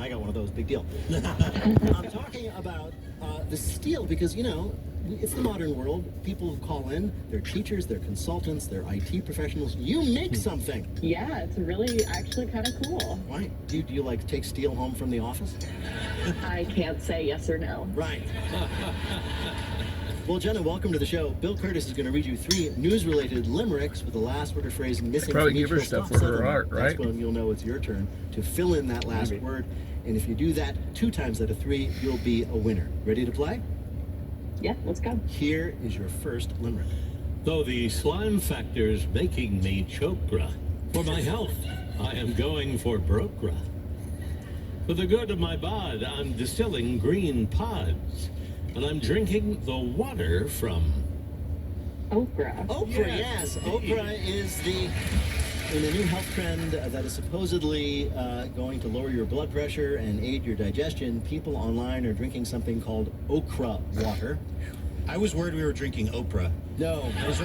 I got one of those. Big deal. I'm talking about the steel because, you know, it's the modern world. People call in. They're teachers, they're consultants, they're IT professionals. You make something. Yeah, it's really actually kind of cool. Why? Do you like take steel home from the office? I can't say yes or no. Right. Well, Jenna, welcome to the show. Bill Curtis is going to read you 3 news-related limericks with the last word or phrase missing Probably from each. give her stuff for her art, right? That's when you'll know it's your turn to fill in that last word. And if you do that 2 times out of 3, you'll be a winner. Ready to play? Yeah, let's go. Here is your first limerick. Though the slime factor's making me chokra, for my health, I am going for brokra. For the good of my bod, I'm distilling green pods, and I'm drinking the water from... Okra. Okra, yes. Okra is in a new health trend that is supposedly going to lower your blood pressure and aid your digestion. People online are drinking something called okra water. I was worried we were drinking Oprah. No. There's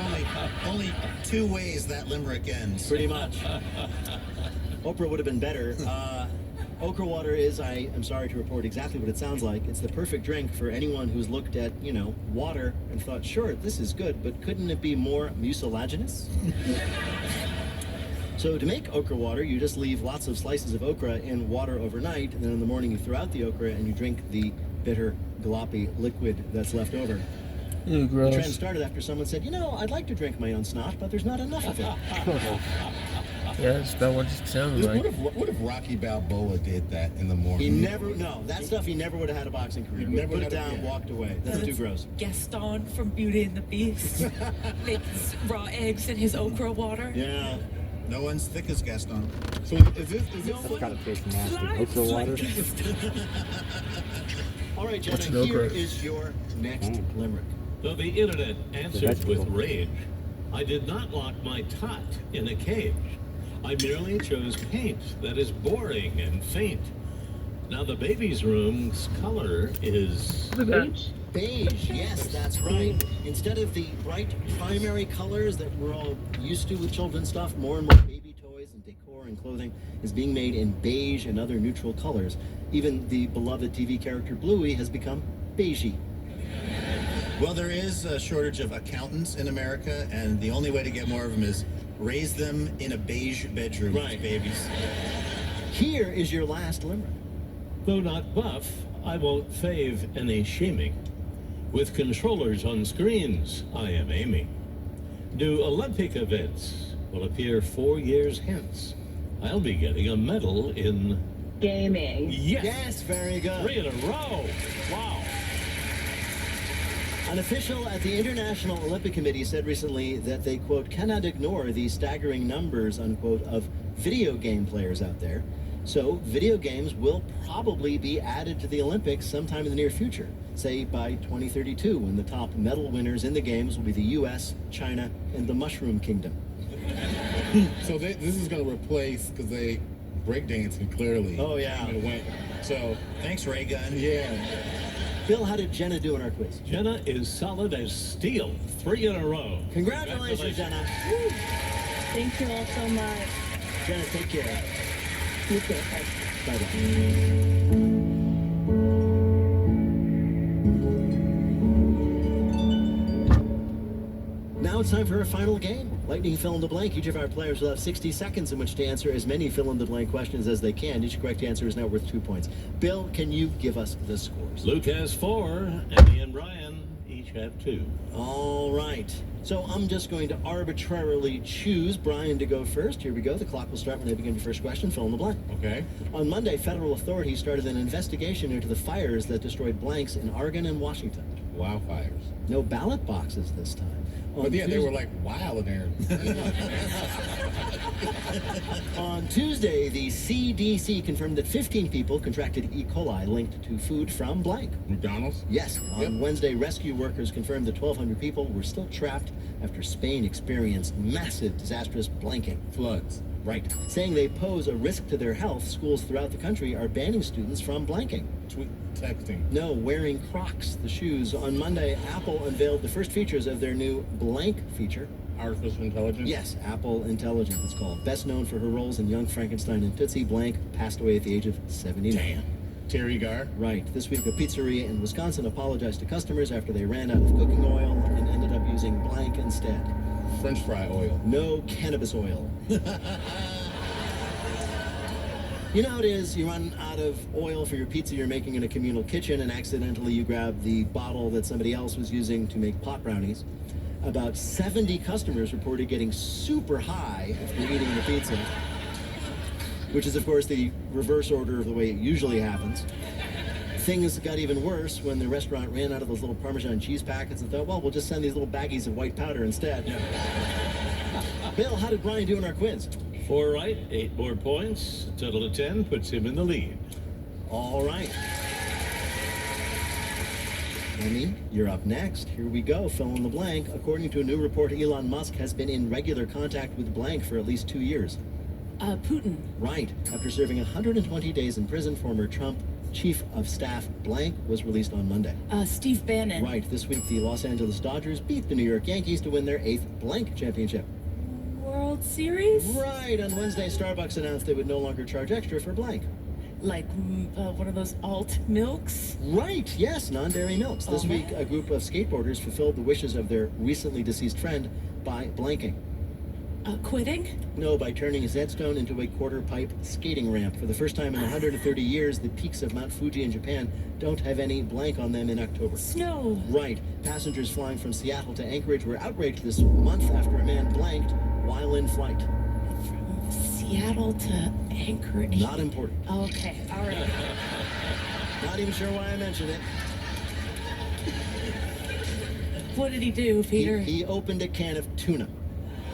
only 2 ways that limerick ends. Pretty much. Oprah would have been better. Okra water is, I am sorry to report, exactly what it sounds like. It's the perfect drink for anyone who's looked at, you know, water and thought, sure, this is good, but couldn't it be more mucilaginous? So to make okra water, you just leave lots of slices of okra in water overnight, and then in the morning you throw out the okra and you drink the bitter, gloppy liquid that's left over. Ooh, gross. The trend started after someone said, you know, I'd like to drink my own snot, but there's not enough of it. Yeah, that's not what it sounds like. What if Rocky Balboa did that in the morning? He never, no, that stuff, he never would have had a boxing career. He never Put it had a- down, yeah. walked away. That's too gross. Gaston from Beauty and the Beast makes raw eggs in his okra water. Yeah. No one's thick as Gaston. So is this That's gotta taste nasty. Slimes Okra like water. Gaston. All right, What's Jenna, an here okra? is your next limerick. Though the internet answered with vegetable. rage, I did not lock my tot in a cage. I merely chose paint that is boring and faint. Now the baby's room's color is... Look at that. Beach? Beige, yes, that's right. Instead of the bright primary colors that we're all used to with children's stuff, more and more baby toys and decor and clothing is being made in beige and other neutral colors. Even the beloved TV character Bluey has become beigey. Well, there is a shortage of accountants in America, and the only way to get more of them is raise them in a beige bedroom Right. as babies. Here is your last limerick. Though not buff, I won't fave any shaming. With controllers on screens, I am aiming. New Olympic events will appear 4 years hence. I'll be getting a medal in... Gaming. Yes, very good. 3 in a row. Wow. An official at the International Olympic Committee said recently that they, quote, cannot ignore the staggering numbers, unquote, of video game players out there. So video games will probably be added to the Olympics sometime in the near future, say by 2032, when the top medal winners in the games will be the U.S., China, and the Mushroom Kingdom. So this is gonna replace because they breakdancing clearly. Oh, yeah. It went. So Thanks, Ray Gun. yeah. Bill, how did Jenna do in our quiz? Jenna is solid as steel. 3 in a row. Congratulations, Jenna. Thank you all so much. Jenna, take care. You too. Bye-bye. Now it's time for our final game. Lightning fill in the blank. Each of our players will have 60 seconds in which to answer as many fill in the blank questions as they can. Each correct answer is now worth 2 points. Bill, can you give us the scores? Luke has 4, Emmy and Brian each have 2. All right. So I'm just going to arbitrarily choose Brian to go first. Here we go. The clock will start when I begin your first question. Fill in the blank. Okay. On Monday, federal authorities started an investigation into the fires that destroyed blanks in Oregon and Washington. Wildfires. No ballot boxes this time. But yeah, they were like wild in there. On Tuesday, the CDC confirmed that 15 people contracted E. coli linked to food from blank. McDonald's. Yes. On Wednesday, rescue workers confirmed that 1,200 people were still trapped after Spain experienced massive, disastrous blanking. Floods. Right. Saying they pose a risk to their health, schools throughout the country are banning students from blanking. Tweet texting. No, wearing Crocs, the shoes. On Monday, Apple unveiled the first features of their new blank feature. Artificial intelligence? Yes, Apple Intelligence, it's called. Best known for her roles in Young Frankenstein and Tootsie, Blank passed away at the age of 79. Damn. Terry Gar. Right. This week, a pizzeria in Wisconsin apologized to customers after they ran out of cooking oil and ended up using Blank instead. French fry oil. No cannabis oil. You know how it is, you run out of oil for your pizza you're making in a communal kitchen and accidentally you grab the bottle that somebody else was using to make pot brownies. About 70 customers reported getting super high after eating the pizza, which is of course the reverse order of the way it usually happens. Things got even worse when the restaurant ran out of those little Parmesan cheese packets and thought, well, we'll just send these little baggies of white powder instead. Bill, how did Brian do in our quiz? 4 right, 8 more points. A total of 10 puts him in the lead. All right. Emmy, you're up next. Here we go. Fill in the blank. According to a new report, Elon Musk has been in regular contact with blank for at least 2 years. Putin. Right. After serving 120 days in prison, former Trump Chief of Staff blank was released on Monday. Steve Bannon. Right. This week, the Los Angeles Dodgers beat the New York Yankees to win their 8th blank championship. World Series? Right. On Wednesday, Starbucks announced they would no longer charge extra for blank. Like one of those alt milks? Right, yes, non-dairy milks. This week, a group of skateboarders fulfilled the wishes of their recently deceased friend by blanking. Quitting? No, by turning Zedstone into a quarter-pipe skating ramp. For the first time in 130 years, the peaks of Mount Fuji in Japan don't have any blank on them in October. Snow. Right. Passengers flying from Seattle to Anchorage were outraged this month after a man blanked while in flight. From Seattle to Anchorage. Not important. Okay, all right. Not even sure why I mentioned it. What did he do, Peter? He opened a can of tuna.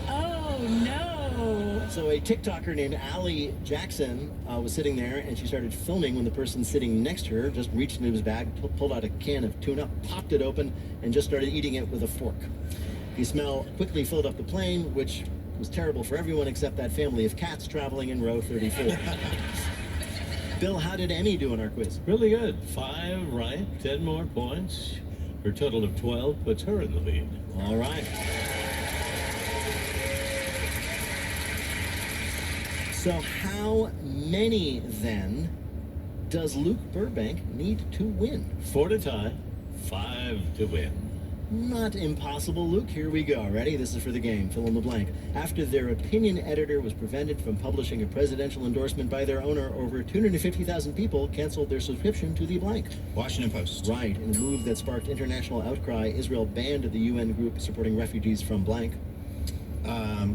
Oh, no. So a TikToker named Allie Jackson was sitting there, and she started filming when the person sitting next to her just reached into his bag, pulled out a can of tuna, popped it open, and just started eating it with a fork. The smell quickly filled up the plane, which was terrible for everyone except that family of cats traveling in row 34. Bill, how did Emmy do in our quiz? Really good. 5 right, 10 more points. Her total of 12 puts her in the lead. All right. So how many, then, does Luke Burbank need to win? 4 to tie, 5 to win. Not impossible, Luke. Here we go. Ready? This is for the game. Fill in the blank. After their opinion editor was prevented from publishing a presidential endorsement by their owner, over 250,000 people canceled their subscription to the blank. Washington Post. Right. In a move that sparked international outcry, Israel banned the UN group supporting refugees from blank.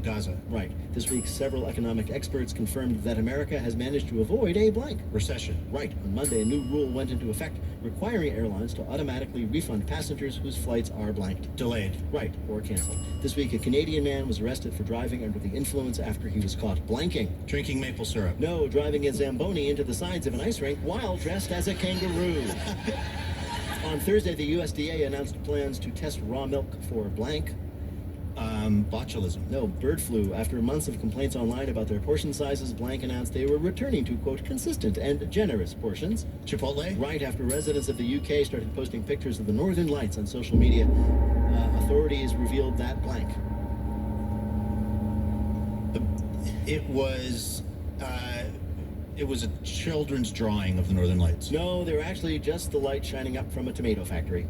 Gaza. Right. This week, several economic experts confirmed that America has managed to avoid a blank. Recession. Right. On Monday, a new rule went into effect requiring airlines to automatically refund passengers whose flights are blanked. Delayed. Right, or canceled. This week, a Canadian man was arrested for driving under the influence after he was caught blanking. Drinking maple syrup. No, driving a Zamboni into the sides of an ice rink while dressed as a kangaroo. On Thursday, the USDA announced plans to test raw milk for blank. Botulism. No, bird flu. After months of complaints online about their portion sizes, blank announced they were returning to, quote, consistent and generous portions. Chipotle. Right after residents of the UK started posting pictures of the Northern Lights on social media, authorities revealed that blank. It was a children's drawing of the Northern Lights. No, they were actually just the light shining up from a tomato factory.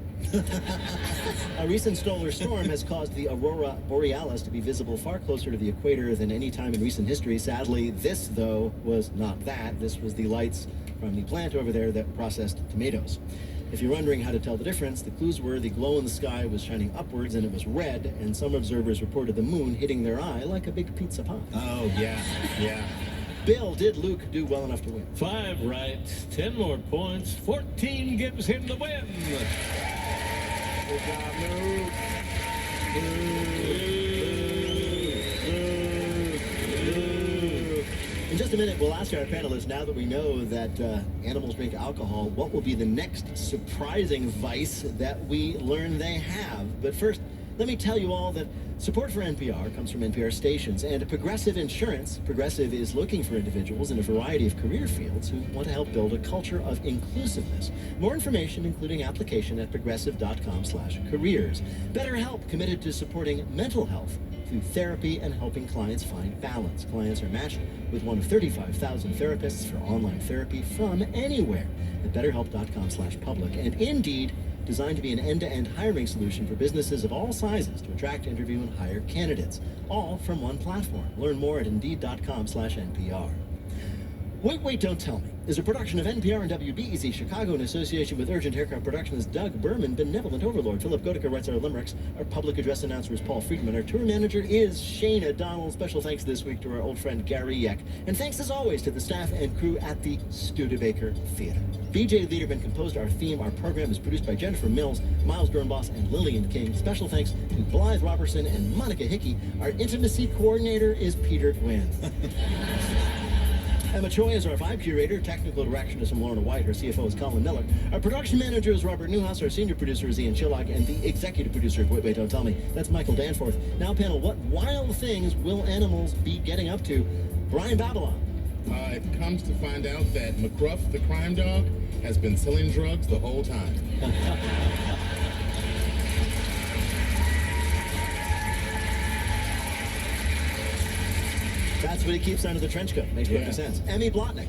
A recent solar storm has caused the aurora borealis to be visible far closer to the equator than any time in recent history. Sadly, this, though, was not that. This was the lights from the plant over there that processed tomatoes. If you're wondering how to tell the difference, the clues were the glow in the sky was shining upwards and it was red, and some observers reported the moon hitting their eye like a big pizza pie. Oh, yeah. Bill, did Luke do well enough to win? 5 right, 10 more points. 14 gives him the win. Good job, Luke. In just a minute, we'll ask our panelists, now that we know that animals drink alcohol, what will be the next surprising vice that we learn they have. But first, let me tell you all that Support for NPR comes from NPR stations and Progressive Insurance. Progressive is looking for individuals in a variety of career fields who want to help build a culture of inclusiveness. More information, including application, at progressive.com/careers. BetterHelp, committed to supporting mental health through therapy and helping clients find balance. Clients are matched with one of 35,000 therapists for online therapy from anywhere at betterhelp.com/public. And Indeed, designed to be an end-to-end hiring solution for businesses of all sizes to attract, interview, and hire candidates, all from one platform. Learn more at indeed.com/NPR. Wait, Don't Tell Me is a production of NPR and WBEZ Chicago in association with Urgent Haircut Productions. Doug Berman, Benevolent Overlord. Philip Goedeke writes our limericks. Our public address announcer is Paul Friedman. Our tour manager is Shayna Donald. Special thanks this week to our old friend Gary Yeck. And thanks as always to the staff and crew at the Studebaker Theater. BJ Liederman composed our theme. Our program is produced by Jennifer Mills, Miles Dornbos, and Lillian King. Special thanks to Blythe Robertson and Monica Hickey. Our intimacy coordinator is Peter Gwynn. Emma Choi is our vibe curator. Technical direction is from Lorna White. Our CFO is Colin Miller. Our production manager is Robert Newhouse. Our senior producer is Ian Chillock. And the executive producer of Wait, Don't Tell Me, that's Michael Danforth. Now, panel, what wild things will animals be getting up to? Brian Babylon. It comes to find out that McGruff, the crime dog, has been selling drugs the whole time. That's what he keeps under the trench coat. Makes perfect sense. Emmy Blotnick.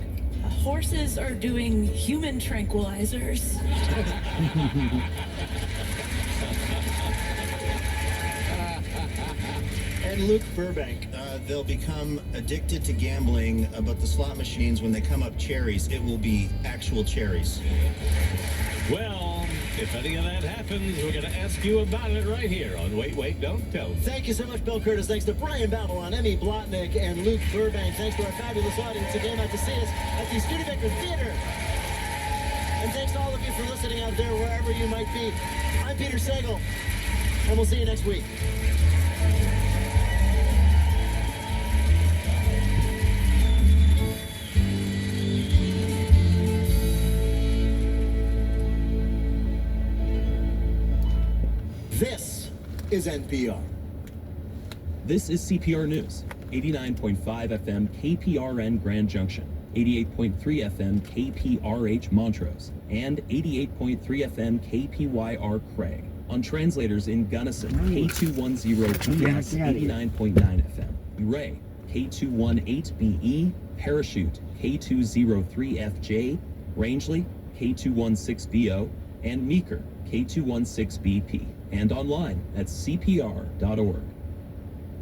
Horses are doing human tranquilizers. And Luke Burbank. They'll become addicted to gambling, but the slot machines, when they come up cherries, it will be actual cherries. Well, if any of that happens, we're going to ask you about it right here on Wait, Don't Tell Me. Thank you so much, Bill Curtis. Thanks to Brian Babylon, Emmy Blotnick, and Luke Burbank. Thanks to our fabulous audience who came out to see us at the Studebaker Theater. And thanks to all of you for listening out there, wherever you might be. I'm Peter Sagal, and we'll see you next week. This is NPR. This is CPR News, 89.5 FM KPRN Grand Junction, 88.3 FM KPRH Montrose, and 88.3 FM KPYR Craig. On translators in Gunnison, K210BS, 89.9 FM. Ray, K218BE, Parachute, K203FJ, Rangeley, K216BO, and Meeker, K216BP. And online at cpr.org.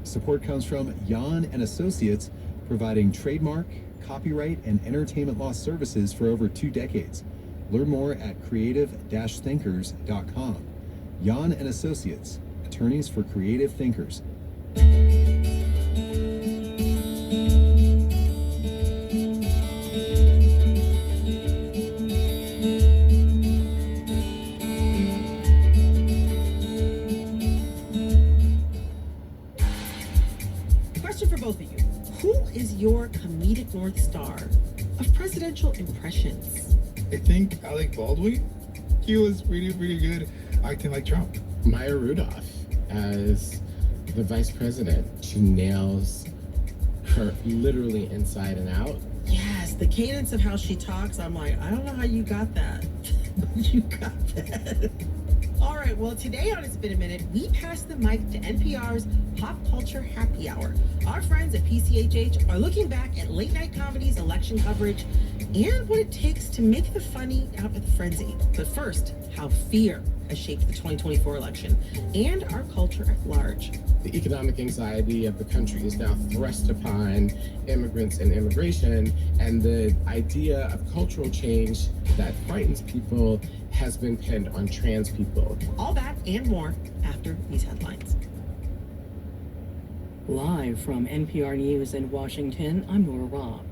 Support comes from Jan and Associates, providing trademark, copyright, and entertainment law services for over 2 decades. Learn more at creative-thinkers.com. Jan and Associates, attorneys for creative thinkers. Both of you, who is your comedic North Star of presidential impressions? I think Alec Baldwin. He was pretty good acting like Trump. Maya Rudolph as the vice president. She nails her literally inside and out. Yes, the cadence of how she talks, I'm like, I don't know how you got that, but you got that. All right, well, today on It's Been a Minute, we pass the mic to NPR's Pop Culture Happy Hour. Our friends at PCHH are looking back at late-night comedies, election coverage, and what it takes to make the funny out of the frenzy. But first, how fear has shaped the 2024 election and our culture at large. The economic anxiety of the country is now thrust upon immigrants and immigration, and the idea of cultural change that frightens people has been pinned on trans people. All that and more after these headlines. Live from NPR News in Washington, I'm Nora Robb.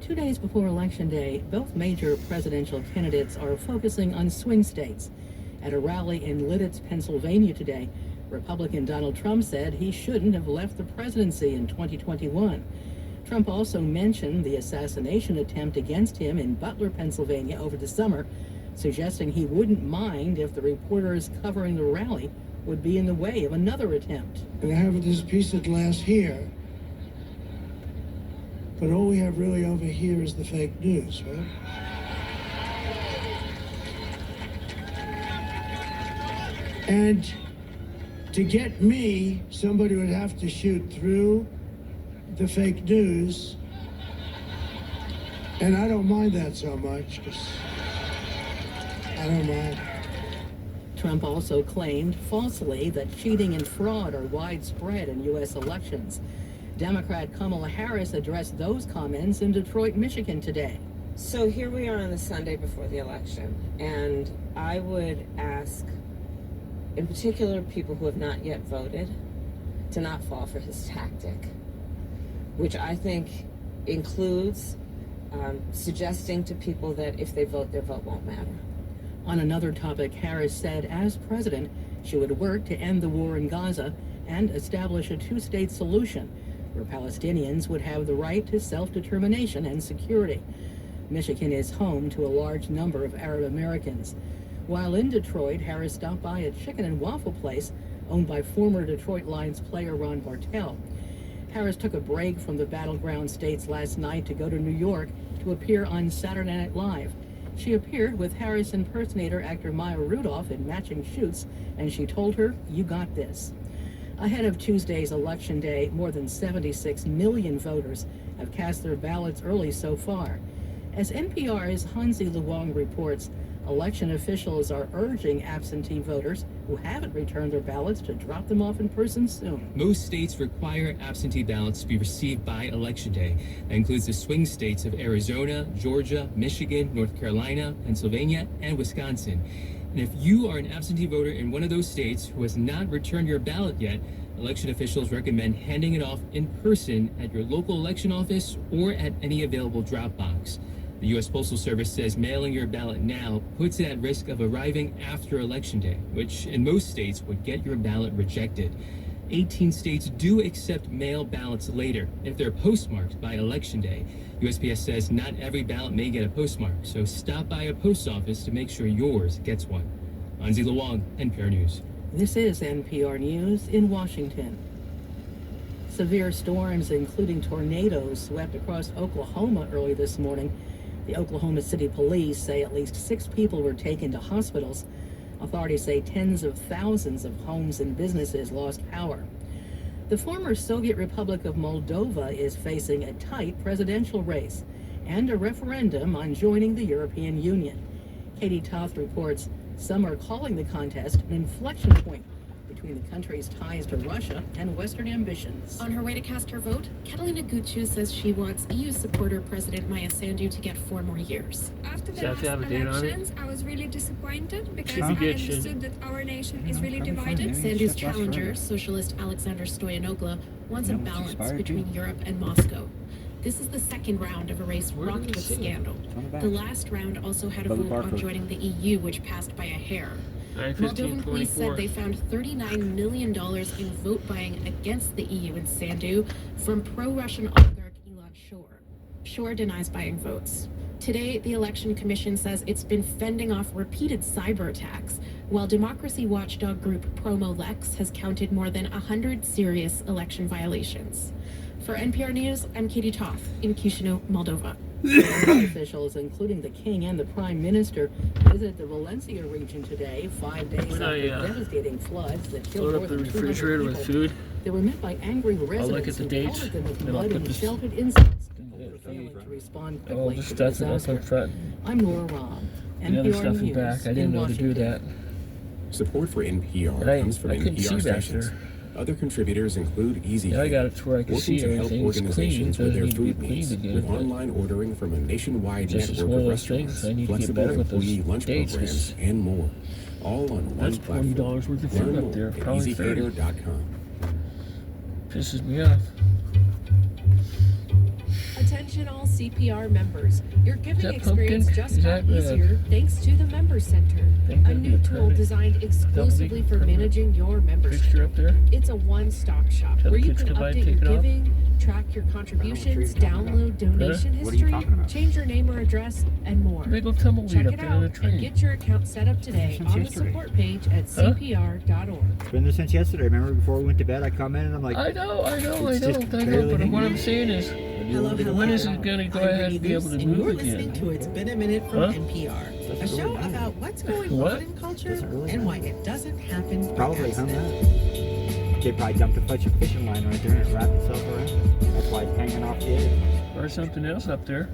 2 days before Election Day, both major presidential candidates are focusing on swing states. At a rally in Lidditz, Pennsylvania today, Republican Donald Trump said he shouldn't have left the presidency in 2021. Trump also mentioned the assassination attempt against him in Butler, Pennsylvania over the summer, suggesting he wouldn't mind if the reporters covering the rally would be in the way of another attempt. And I have this piece of glass here, but all we have really over here is the fake news, right? And to get me, somebody would have to shoot through the fake news. And I don't mind that so much, because I don't mind. Trump also claimed falsely that cheating and fraud are widespread in U.S. elections. Democrat Kamala Harris addressed those comments in Detroit, Michigan today. So here we are on the Sunday before the election, and I would ask, in particular, people who have not yet voted, to not fall for his tactic, which I think includes suggesting to people that if they vote, their vote won't matter. On another topic, Harris said as president, she would work to end the war in Gaza and establish a two-state solution where Palestinians would have the right to self-determination and security. Michigan is home to a large number of Arab Americans. While in Detroit, Harris stopped by a chicken and waffle place owned by former Detroit Lions player Ron Bartel. Harris took a break from the battleground states last night to go to New York to appear on Saturday Night Live. She appeared with Harris impersonator actor Maya Rudolph in matching shoots, and she told her, "You got this." Ahead of Tuesday's Election Day, more than 76 million voters have cast their ballots early so far. As NPR's Hansi Luong reports, election officials are urging absentee voters who haven't returned their ballots to drop them off in person soon. Most states require absentee ballots to be received by Election Day. That includes the swing states of Arizona, Georgia, Michigan, North Carolina, Pennsylvania, and Wisconsin. And if you are an absentee voter in one of those states who has not returned your ballot yet, election officials recommend handing it off in person at your local election office or at any available drop box. The U.S. Postal Service says mailing your ballot now puts it at risk of arriving after Election Day, which in most states would get your ballot rejected. 18 states do accept mail ballots later if they're postmarked by Election Day. USPS says not every ballot may get a postmark, so stop by a post office to make sure yours gets one. Anzi Luong, NPR News. This is NPR News in Washington. Severe storms, including tornadoes, swept across Oklahoma early this morning. The Oklahoma City Police say at least 6 people were taken to hospitals. Authorities say tens of thousands of homes and businesses lost power. The former Soviet Republic of Moldova is facing a tight presidential race and a referendum on joining the European Union. Katie Toth reports some are calling the contest an inflection point between the country's ties to Russia and Western ambitions. On her way to cast her vote, Catalina Gucciu says she wants EU supporter President Maya Sandu to get 4 more years. After the last elections, I was really disappointed because I understood that our nation is really divided. Sandu's challenger, socialist Alexander Stoyanoglu, wants a balance between Europe and Moscow. This is the second round of a race rocked with scandal. The last round also had a vote on joining the EU, which passed by a hair. Moldovan police said they found $39 million in vote buying against the EU and Sandu from pro-Russian oligarch Elon Shor. Shor denies buying votes. Today, the Election Commission says it's been fending off repeated cyber attacks, while democracy watchdog group Promo-Lex has counted more than 100 serious election violations. For NPR News, I'm Katie Toth in Chisinau, Moldova. Officials, including the king and the prime minister, visited the Valencia region today, 5 days after devastating floods that killed more than 200 people. Food. They were met by angry residents who pelleted them with mud and sheltered insects, failing to respond quickly to the disaster. I'm Nora Robb, NPR News back. I didn't know to do that. Support for NPR comes from NPR stations. Other contributors include Easy I got it to where I can working see to help everything. organizations with their food needs again, with online ordering from a nationwide network of restaurants, flexible employee lunch programs, and more. All on one platform. $40 worth of food Learn up there. more at Probably 30. easycater.com. Pisses me off. Attention Attention all CPR members. Your giving that experience pumpkin? just Is got that, easier thanks to the Member Center, a new tool designed exclusively for managing your membership. Fixture up there? It's a one-stop shop Tell where the you kids can goodbye, update take your it off. giving, track your contributions, download donation What are you history, talking about? change your name or address, and more. Big old tumbleweed Check up it there in out the tree. and get your account set up today on the support page at cpr.org. It's been there since yesterday. Remember before we went to bed, I commented. I'm like, I know. it's I just know. But barely what I'm hanging. saying is, when is it going to go ahead and be able to and move you're again? listening to It's Been a Minute from Huh? NPR, a show about what's going What? on in culture and why it doesn't happen by Probably hung accident. out. Kid probably dumped a fishing line right there and it wrapped itself around. That's why it's hanging off the edge. Or something else up there.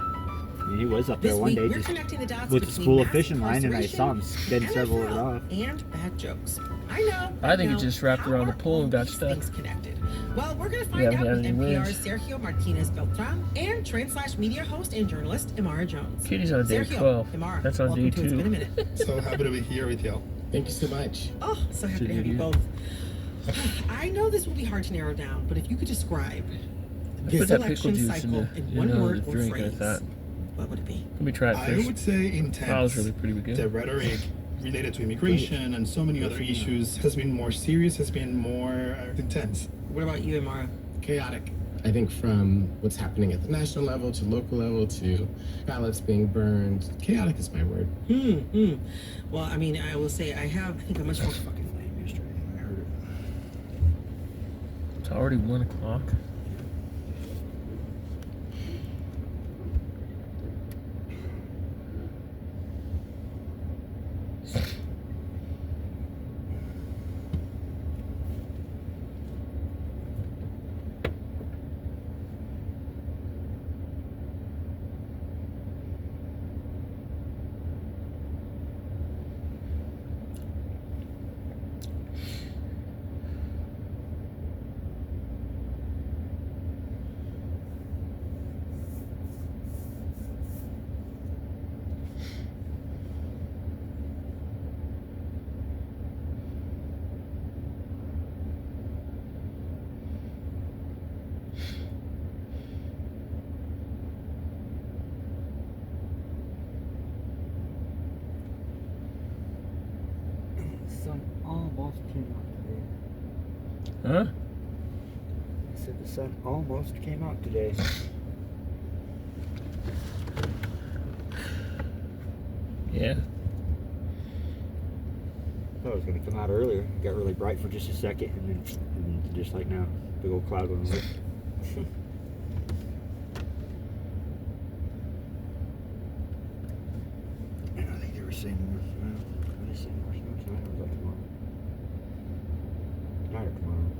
Yeah, he was up there This one week, day we're just connecting the dots with a between spool of mass fishing line, and I saw him spin several of it off. and bad jokes. I know. I think know. it just wrapped around the pole and got stuck. Connected. Well, we're going to Yeah, find out we with had any NPR's wins. Sergio Martinez Beltran and Trend/Media host and journalist Imara Jones. Kitty's on day Sergio, 12. Imara, That's on welcome day to It's 2. Been a Minute. So happy to be here with y'all. Thank you so much. Oh, so happy to have you both. I know this will be hard to narrow down, but if you could describe I this put that pickle election juice cycle in one the word or drink, I phrase, thought. what would it be? Let me try it I first. would say intense. That was really pretty good. The rhetoric related to immigration and so many other issues has been more serious, has been more intense. What about you, Imara? Chaotic. I think from what's happening at the national level to local level to ballots being burned, chaotic is my word. Well, I mean, I will say I think I'm much more fucking lame yesterday. I heard it. It's already 1 o'clock. The sun almost came out today. Huh? I said the sun almost came out today. Yeah. Thought it was going to come out earlier. It got really bright for just a second, and then just like now, big old cloud went over. And I think they were saying more snow. Are they saying more snow tonight, or was that tomorrow? Tonight or tomorrow?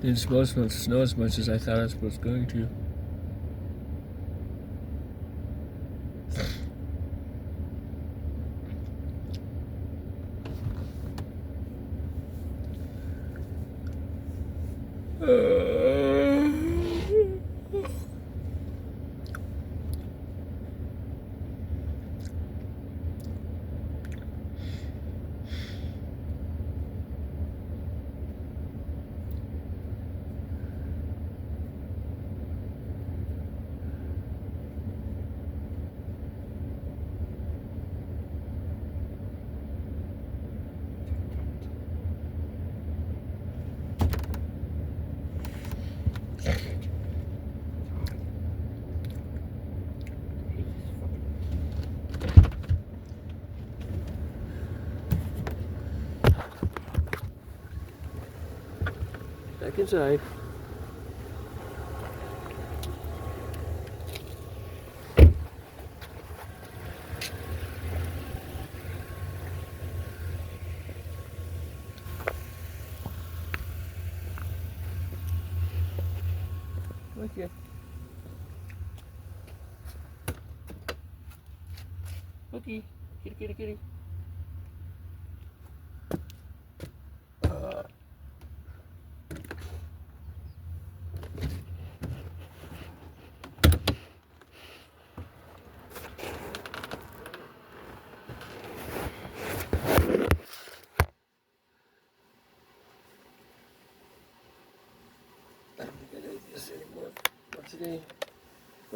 Didn't supposed to snow as much as I thought it was going to. Back inside. Okay. Okay. Kitty, kitty, kitty.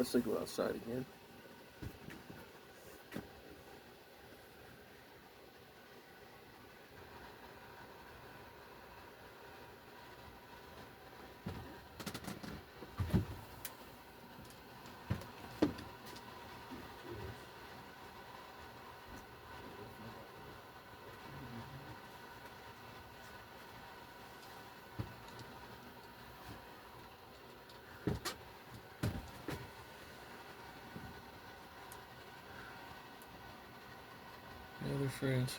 Let's go outside again. Other friends.